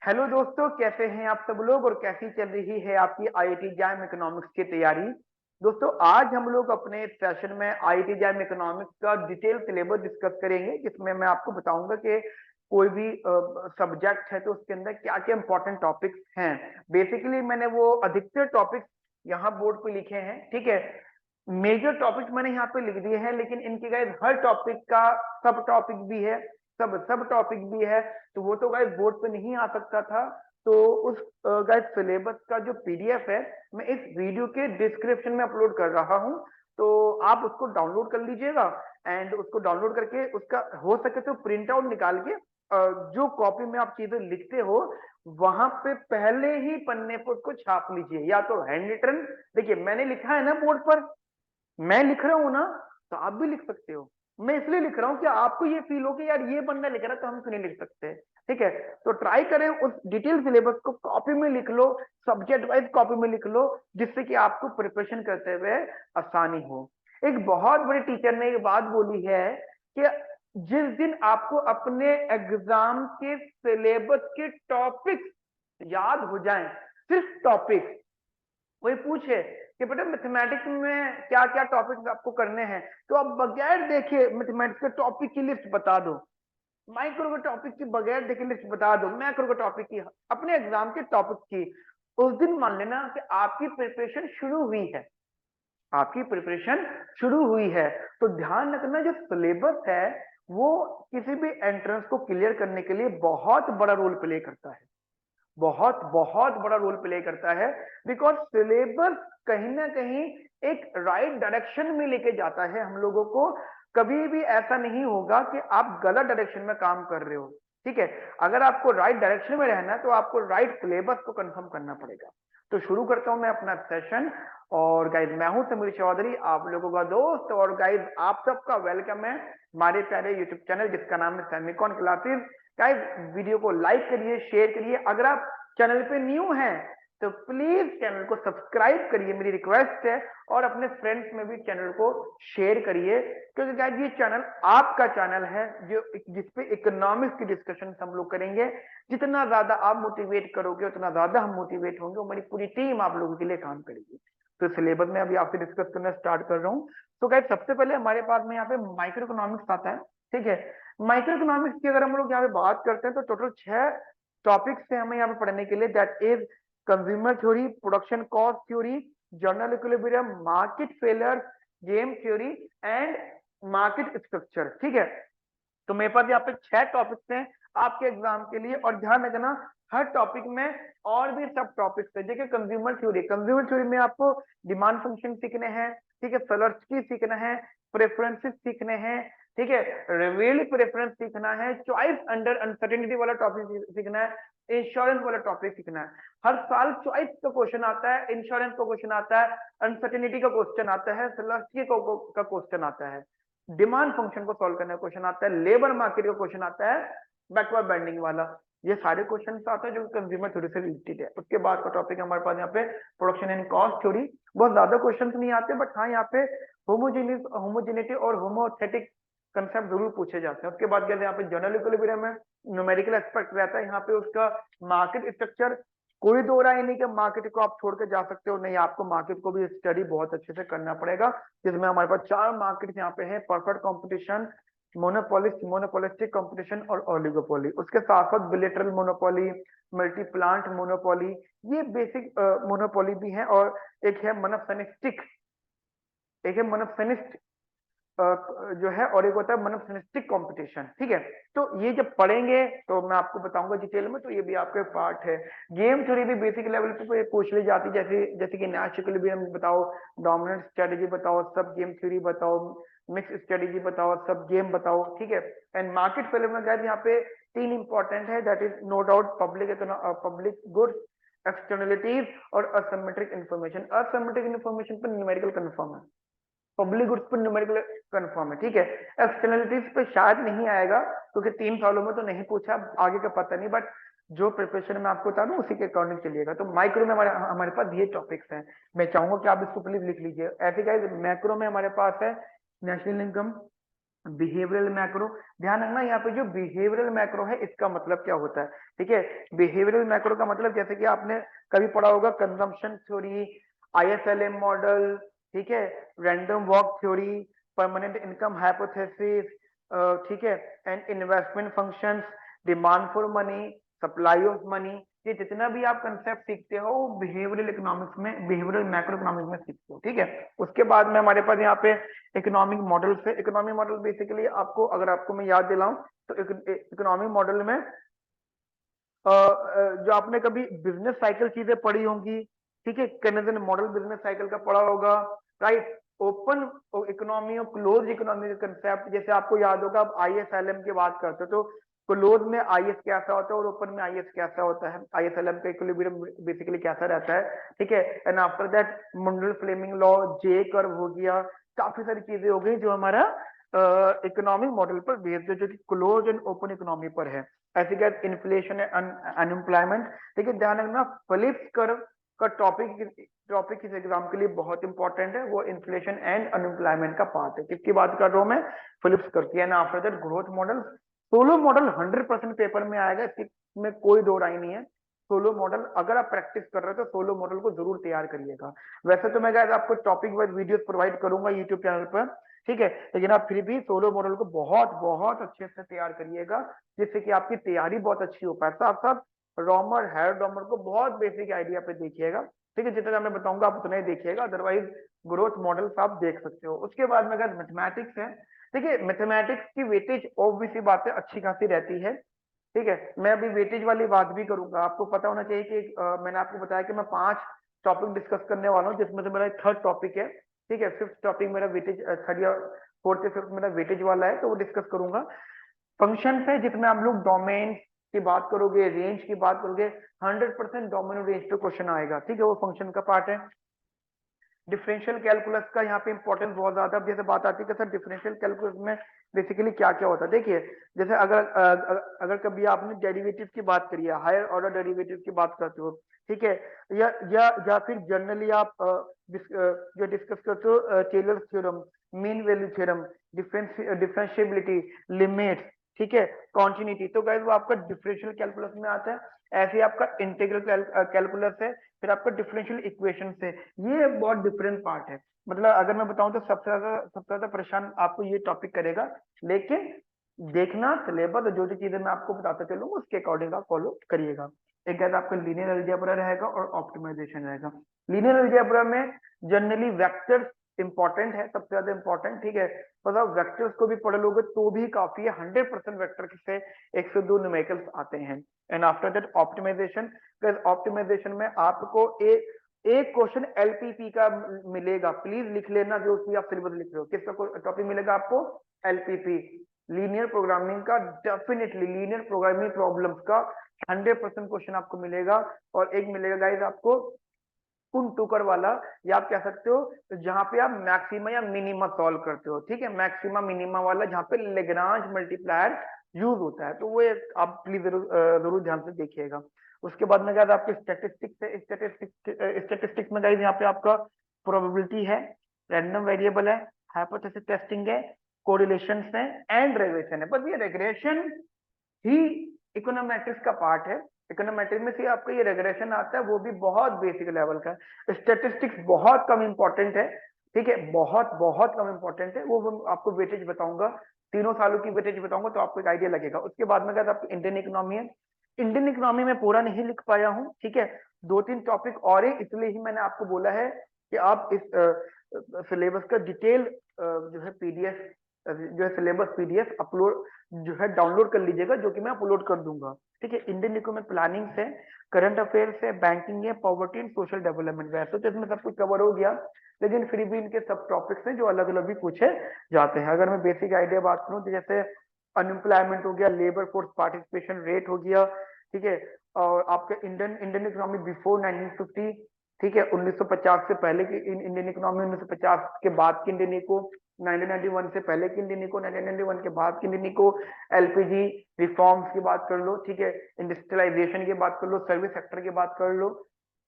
Hello दोस्तों, कैसे हैं आप सब लोग और कैसी चल रही है आपकी आईआईटी जैम इकोनॉमिक्स की तैयारी। दोस्तों, आज हम लोग अपने सेशन में आईआईटी जैम इकोनॉमिक्स का डिटेल सिलेबस डिस्कस करेंगे, जिसमें मैं आपको बताऊंगा कि कोई भी सब्जेक्ट है तो उसके अंदर क्या क्या इंपॉर्टेंट टॉपिक्स हैं। बेसिकली मैंने वो अधिकतर टॉपिक्स यहाँ बोर्ड पे लिखे हैं, ठीक है। मेजर टॉपिक मैंने यहाँ पे लिख दिए हैं, लेकिन इनके गाइस हर टॉपिक का सब टॉपिक भी है, सब सब टॉपिक भी है। तो वो तो गाइस बोर्ड पे नहीं आ सकता था। तो उस गाइस सिलेबस का जो पीडीएफ है, मैं इस वीडियो के डिस्क्रिप्शन में अपलोड कर रहा हूँ। तो आप उसको डाउनलोड कर लीजिएगा, एंड उसको डाउनलोड करके उसका हो सके तो प्रिंट आउट निकाल के जो कॉपी में आप चीजें लिखते हो वहां पे पहले ही पन्ने पर उसको छाप लीजिए, या तो हैंड रिटन। देखिए, मैंने लिखा है ना बोर्ड पर, मैं लिख रहा हूं ना, तो आप भी लिख सकते हो। मैं इसलिए लिख रहा हूं कि आपको ये फील हो कि यार ये बंदा लिख रहा है तो हम क्यों नहीं लिख सकते। ठीक है, तो ट्राई करें उस डिटेल सिलेबस को कॉपी में लिख लो, सब्जेक्ट वाइज कॉपी में लिख लो, जिससे कि आपको प्रिपरेशन करते हुए आसानी हो। एक बहुत बड़े टीचर ने एक बात बोली है कि जिस दिन आपको अपने एग्जाम के सिलेबस के टॉपिक्स याद हो जाएं, सिर्फ टॉपिक, कोई पूछे कि बेटा मैथमेटिक्स में क्या क्या टॉपिक्स आपको करने हैं, तो आप बगैर देखे मैथमेटिक्स के टॉपिक की लिस्ट बता दो, माइक्रो के टॉपिक की बगैर देखे लिस्ट बता दो, मैक्रो के टॉपिक की, अपने एग्जाम के टॉपिक की। उस दिन मान लेना कि आपकी प्रिपरेशन शुरू हुई है, आपकी प्रिपरेशन शुरू हुई है। तो ध्यान रखना, जो सिलेबस है वो किसी भी एंट्रेंस को क्लियर करने के लिए बहुत बड़ा रोल प्ले करता है, बहुत बहुत बड़ा रोल प्ले करता है। बिकॉज सिलेबस कहीं ना कहीं एक राइट डायरेक्शन में लेके जाता है हम लोगों को। कभी भी ऐसा नहीं होगा कि आप गलत डायरेक्शन में काम कर रहे हो। ठीक है, अगर आपको राइट डायरेक्शन में रहना है तो आपको राइट सिलेबस को कंफर्म करना पड़ेगा। तो शुरू करता हूं मैं अपना सेशन। और गाइज, मैं हूं समीर चौधरी, आप लोगों का दोस्त। और गाइज, आप सबका वेलकम है हमारे प्यारे यूट्यूब चैनल जिसका नाम है सेमिकॉन क्लासेस। गाइज, वीडियो को लाइक करिए, शेयर करिए। अगर आप चैनल पे न्यू हैं तो प्लीज चैनल को सब्सक्राइब करिए, मेरी रिक्वेस्ट है। और अपने फ्रेंड्स में भी चैनल को शेयर करिए, क्योंकि गाइस ये चैनल आपका चैनल है जो जिसपे इकोनॉमिक्स की डिस्कशन हम लोग करेंगे। जितना ज्यादा आप मोटिवेट करोगे उतना ज्यादा हम मोटिवेट होंगे, हमारी पूरी टीम आप लोगों के लिए काम करेगी। तो सिलेबस में अभी आपसे डिस्कस करना स्टार्ट कर रहा हूँ। तो गाइस, सबसे पहले हमारे पास में यहाँ पे माइक्रो इकोनॉमिक्स आता है। ठीक है, माइक्रो इकोनॉमिक्स की अगर हम लोग यहाँ पे बात करते हैं तो टोटल 6 टॉपिक्स है हमें यहाँ पे पढ़ने के लिए। That is consumer theory, production cost theory, journal equilibrium, market failure, game theory and market structure. ठीक है, तो मेरे पास यहाँ पे 6 टॉपिक्स हैं आपके एग्जाम के लिए। और ध्यान रखना, हर टॉपिक में और भी सब टॉपिक्स है। देखिए, कंज्यूमर थ्योरी में आपको डिमांड फंक्शन सीखने हैं, ठीक है, की सीखना है, प्रेफरेंसेस सीखने हैं, ठीक है, रिवील्ड प्रेफरेंस सीखना है, चॉइस अंडर अनसर्टेनिटी वाला टॉपिक सीखना है, इंश्योरेंस वाला टॉपिक सीखना है। हर साल चॉइस का क्वेश्चन आता है, इंश्योरेंस का क्वेश्चन आता है, अनसर्टेनिटी का क्वेश्चन आता है, सेलर्टी का क्वेश्चन आता है, डिमांड फंक्शन को सॉल्व करने का क्वेश्चन आता है, लेबर मार्केट का क्वेश्चन आता है, बैकवर्ड बाइंडिंग वाला। ये सारे क्वेश्चन आते हैं जो कंज्यूमर थ्योरी से रिलेटेड है। उसके बाद का टॉपिक हमारे पास यहाँ पे प्रोडक्शन एंड कॉस्ट थ्योरी। बहुत ज्यादा क्वेश्चन नहीं आते, बट हाँ यहाँ पे होमोजेनिटी और होमोथेटिक कंसेप्ट जरूर पूछे जाते हैं। उसके बाद कहते हैं यहाँ पे जनरल इक्विलिब्रियम में न्यूमेरिकल एस्पेक्ट रहता है, यहाँ पे उसका मार्केट स्ट्रक्चर। कोई दो राय नहीं कि मार्केट को आप छोड़ के जा सकते हो, नहीं, आपको मार्केट को भी स्टडी बहुत अच्छे से करना पड़ेगा। जिसमें हमारे पास 4 मार्केट यहाँ पे है: perfect competition, monopolist monopolistic competition और ओलिगोपोली। उसके साथ साथ bilateral monopoly, multi plant monopoly, ये बेसिक मोनोपोली भी है। और एक है मोनोफेनिस्टिक, एक है मोनोफेनिस्ट जो है, और एक होता है मोनोफेनिस्टिक कंपटीशन। ठीक है, तो ये जब पढ़ेंगे तो मैं आपको बताऊंगा डिटेल में, तो ये भी आपके पार्ट है। गेम थ्योरी भी बेसिक लेवल पे पूछ ली जाती है, जैसे जैसे कि नैश इक्विलिब्रियम बताओ, डोमिनेंट स्ट्रेटेजी बताओ, सब गेम थ्योरी बताओ, मिक्स स्ट्रेटेजी बताओ, सब गेम बताओ। ठीक है, एंड मार्केट फेलियर में गाइस यहाँ पे 3 इंपॉर्टेंट है, that is no doubt public goods, externalities और असिमेट्रिक इंफॉर्मेशन। असिमेट्रिक इंफॉर्मेशन पर न्यूमेरिकल कंफर्म है, पब्लिक गुड्स पर न्यूमेरिकल कंफर्म है। ठीक है, एक्सटर्नलिटीज पे शायद नहीं आएगा क्योंकि 3 सालों में तो नहीं पूछा, आगे का पता नहीं, बट जो प्रिपरेशन में आपको बता दूं उसी के अकॉर्डिंग चलिएगा। तो माइक्रो में हमारे हमारे पास ये टॉपिक्स हैं, मैं चाहूंगा कि आप इसको प्लीज लिख लीजिए। ऐसे गाइस, मैक्रो में हमारे पास है नेशनल इनकम, बिहेवियरल मैक्रो, ध्यान रखना यहाँ पे जो बिहेवियरल मैक्रो है इसका मतलब क्या होता है। ठीक है, बिहेवियरल मैक्रो का मतलब जैसे कि आपने कभी पढ़ा होगा कंजम्पशन थ्योरी, आईएसएलएम मॉडल, ठीक है, random walk theory, permanent income hypothesis, ठीक है, and investment functions, demand for money, supply of money, ये जितना भी आप कंसेप्ट सीखते हो बिहेवियरल इकोनॉमिक्स में, बिहेवियरल मैक्रो इकोनॉमिक्स में सीखते हो। ठीक है, उसके बाद में हमारे पास यहाँ पे इकोनॉमिक मॉडल से, इकोनॉमिक मॉडल बेसिकली आपको, अगर आपको मैं याद दिलाऊं तो इकोनॉमिक मॉडल में जो आपने कभी बिजनेस साइकिल चीजें पढ़ी होंगी, ठीक है, केनेडियन मॉडल बिजनेस साइकिल का पढ़ा होगा, राइट, ओपन इकोनॉमी और क्लोज इकोनॉमी का कंसेप्ट, जैसे आपको याद होगा आप आईएसएलएम की बात करते हो तो क्लोज में आईएस कैसा होता है और ओपन में आईएस कैसा होता है, आईएसएलएम का इक्विलिब्रियम बेसिकली कैसा रहता है। ठीक है, and after that Mundell Fleming law, J curve हो गया, काफी सारी चीजें हो गई जो हमारा इकोनॉमिक मॉडल पर बेस्ड है, जो कि क्लोज एंड ओपन इकोनॉमी पर है। ऐसे क्या इन्फ्लेशन एंड अनएम्प्लॉयमेंट। देखिए ध्यान रखना फिलिप्स कर्व का टॉपिक इस एग्जाम के लिए बहुत इंपॉर्टेंट है, वो इन्फ्लेशन एंड अनएम्प्लॉयमेंट का पार्ट है। किसकी बात कर रहा हूं मैं, फिलिप्स कर्व की। And after that growth model, Solow model 100% paper में आएगा, इसमें कोई दो राय नहीं है। सोलो मॉडल अगर आप प्रैक्टिस कर रहे हो तो सोलो मॉडल को जरूर तैयार करिएगा। वैसे तो मैं गाइस आपको टॉपिक वाइज वीडियोस प्रोवाइड करूंगा यूट्यूब चैनल पर, ठीक है, लेकिन आप फिर भी सोलो मॉडल को बहुत बहुत अच्छे से तैयार करिएगा, जिससे कि आपकी तैयारी बहुत अच्छी हो पाए। साथ साथ रॉमर हेयर डॉमर को बहुत बेसिक आइडिया पे देखिएगा, ठीक है, जितना मैं बताऊंगा आप उतना ही देखिएगा, अदरवाइज ग्रोथ मॉडल्स आप देख सकते हो। उसके बाद में अगर मैथमेटिक्स है, देखिए मैथमेटिक्स की वेटेज ऑब्वियसली बात है अच्छी खासी रहती है। ठीक है, मैं अभी वेटेज वाली बात भी करूंगा। आपको पता होना चाहिए कि मैंने आपको बताया कि मैं 5 टॉपिक डिस्कस करने वाला हूँ, जिसमें से मेरा 3rd टॉपिक है। ठीक है, 5th टॉपिक मेरा वेटेज, 3rd या 4th या 5th मेरा वेटेज वाला है, तो वो डिस्कस करूंगा। फंक्शन है जिसमें हम लोग डोमेन की बात करोगे, रेंज की बात करोगे, 100% डोमेन रेंज पे क्वेश्चन आएगा। ठीक है, वो फंक्शन का पार्ट है। डिफरेंशियल कैलकुलस का यहाँ पे इंपॉर्टेंस बहुत ज्यादा। अब जैसे बात आती है कि सर डिफरेंशियल कैलकुलस में बेसिकली क्या क्या होता है, देखिए जैसे अगर कभी आपने डेरिवेटिव की बात करी है, हायर ऑर्डर डेरिवेटिव की बात करते हो, ठीक है, या फिर जनरली आप जो डिस्कस करते हो Taylor's theorem, mean value theorem, differentiability, limit, ठीक है, कॉन्टिन्यूटी, तो गाइस वो आपका डिफरेंशियल कैलकुलस में आता है। ऐसे ही आपका इंटीग्रल कैलकुलस है, फिर आपका डिफरेंशियल इक्वेशन है। ये बहुत डिफरेंट पार्ट है, मतलब अगर मैं बताऊं तो सबसे ज्यादा परेशान आपको ये टॉपिक करेगा, लेकिन देखना सिलेबस, जो जो चीजें मैं आपको बताता चलूंगा उसके अकॉर्डिंग आप फॉलो करिएगा। एक गैस आपका लीनियर अलजेब्रा रहेगा और ऑप्टिमाइजेशन रहेगा। लीनियर अलजेब्रा में जनरली वेक्टर्स इंपॉर्टेंट है, सबसे ज्यादा इंपॉर्टेंट, ठीक है, मतलब वेक्टर्स को भी पढ़ लोगे तो भी काफी है, 100% वेक्टर से 102 न्यूमेरिकल्स आते हैं। And after that optimisation, optimisation में आपको एक क्वेश्चन एलपीपी का मिलेगा, प्लीज लिख लेना जो उसमें आप सिलेबस लिख रहे हो, किसका टॉपिक मिलेगा आपको, एलपीपी, लीनियर प्रोग्रामिंग का। डेफिनेटली लीनियर प्रोग्रामिंग प्रॉब्लम्स का 100% क्वेश्चन आपको मिलेगा। और एक मिलेगा गाइस आपको कुन टुकर वाला, या आप कह सकते हो जहां पे आप मैक्सिमा या मिनिमा सॉल्व करते हो, ठीक है, मैक्सिमा मिनिमा वाला जहां पे लेग्रांज मल्टीप्लायर यूज होता है, तो वो आप प्लीज जरूर ध्यान से देखिएगा। उसके बाद में गाइस आपके स्टैटिस्टिक्स है, स्टैटिस्टिक्स में गाइस यहाँ पे आपका प्रोबेबिलिटी है, रैंडम वेरिएबल है, हाइपोथेसिस टेस्टिंग है, कोरिलेशन है एंड रेग्रेशन है। बस ये रेग्रेशन ही इकोनोमेट्रिक्स का पार्ट है। इकोनोमेट्रिक्स में से आपका ये रेग्रेशन आता है, वो भी बहुत बेसिक लेवल का। स्टेटिस्टिक्स बहुत कम इंपॉर्टेंट है, ठीक है, बहुत बहुत कम इंपॉर्टेंट है, वो आपको वेटेज बताऊंगा, तीनों सालों की वेटेज बताऊंगा तो आपको एक आइडिया लगेगा। उसके बाद में अगर आपको इंडियन इकोनॉमी है, इंडियन इकोनॉमी में पूरा नहीं लिख पाया हूँ, ठीक है, 2-3 टॉपिक और है, इसलिए ही मैंने आपको बोला है कि आप इस सिलेबस का डिटेल जो है पीडीएफ, जो है सिलेबस पीडीएफ अपलोड जो है डाउनलोड कर लीजिएगा, जो कि मैं अपलोड कर दूंगा। ठीक है, इंडियन इकोनॉमिक प्लानिंग से, करंट अफेयर्स है, बैंकिंग है, पॉवर्टी एंड सोशल डेवलपमेंट। वैसे तो इसमें सब कुछ कवर हो गया, लेकिन फिर भी इनके सब टॉपिक्स हैं जो अलग अलग भी पूछे जाते हैं। अगर मैं बेसिक आइडिया बात करूं तो जैसे अनएम्प्लॉयमेंट हो गया, लेबर फोर्स पार्टिसिपेशन रेट हो गया, ठीक है, और आपके इंडियन इंडियन इकोनॉमी बिफोर 1950, ठीक है, 1950 से पहले की इंडियन इकोनॉमी, 1950 के बाद की इंडियन इको, 1991 से पहले की इंडियन इको, 1991 के बाद की इंडियन इको, एलपीजी रिफॉर्म्स की बात कर लो, ठीक है, इंडस्ट्रियलाइजेशन की बात कर लो, सर्विस सेक्टर की बात कर लो,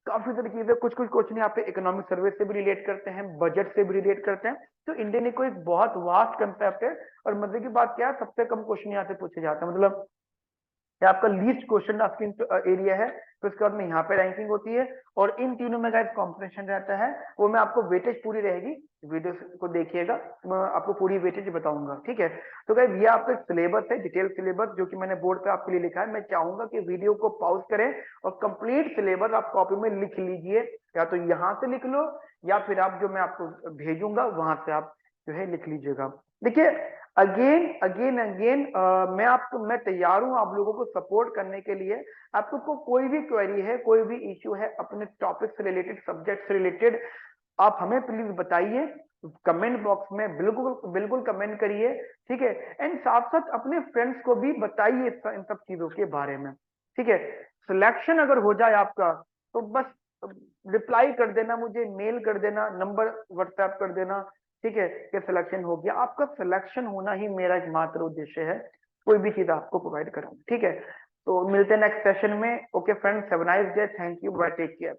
काफी सारी चीजें, कुछ कुछ क्वेश्चन यहाँ पे इकोनॉमिक सर्वे से भी रिलेट करते हैं, बजट से भी रिलेट करते हैं। तो इंडियन इको एक बहुत वास्ट कंसेप्ट है। और मजे की बात क्या है, सबसे कम क्वेश्चन यहाँ से पूछे जाते हैं, मतलब ये आपका लीस्ट क्वेश्चन आस्किंग एरिया है। तो इसके बाद में यहाँ पे रैंकिंग होती है, और इन तीनों में गाइस कॉम्पिटिशन रहता है। वो मैं आपको वेटेज पूरी रहेगी, वीडियो को देखिएगा, मैं आपको पूरी वेटेज बताऊंगा, ठीक है। तो गाइस ये आपका सिलेबस है, डिटेल सिलेबस, जो कि मैंने बोर्ड पे आपके लिए लिखा है। मैं चाहूंगा कि वीडियो को पॉज करें और कंप्लीट सिलेबस आप कॉपी में लिख लीजिए, या तो यहाँ से लिख लो, या फिर आप जो मैं आपको भेजूंगा वहां से आप जो है लिख लीजिएगा। देखिए, अगेन अगेन अगेन मैं तैयार हूं आप लोगों को सपोर्ट करने के लिए। आपको कोई भी क्वेरी है, कोई भी इश्यू है अपने टॉपिक से रिलेटेड, सब्जेक्ट से रिलेटेड, आप हमें प्लीज बताइए कमेंट बॉक्स में, बिल्कुल बिल्कुल कमेंट करिए, ठीक है। एंड साथ साथ अपने फ्रेंड्स को भी बताइए इन सब चीजों के बारे में, ठीक है। सिलेक्शन अगर हो जाए आपका, तो बस रिप्लाई कर देना, मुझे मेल कर देना, नंबर व्हाट्सएप कर देना, ठीक है, कि सिलेक्शन हो गया। आपका सिलेक्शन होना ही मेरा एकमात्र उद्देश्य है, कोई भी चीज आपको प्रोवाइड कराऊं, ठीक है। तो मिलते हैं नेक्स्ट सेशन में। Okay friends, have a nice day, thank you, bye, take care.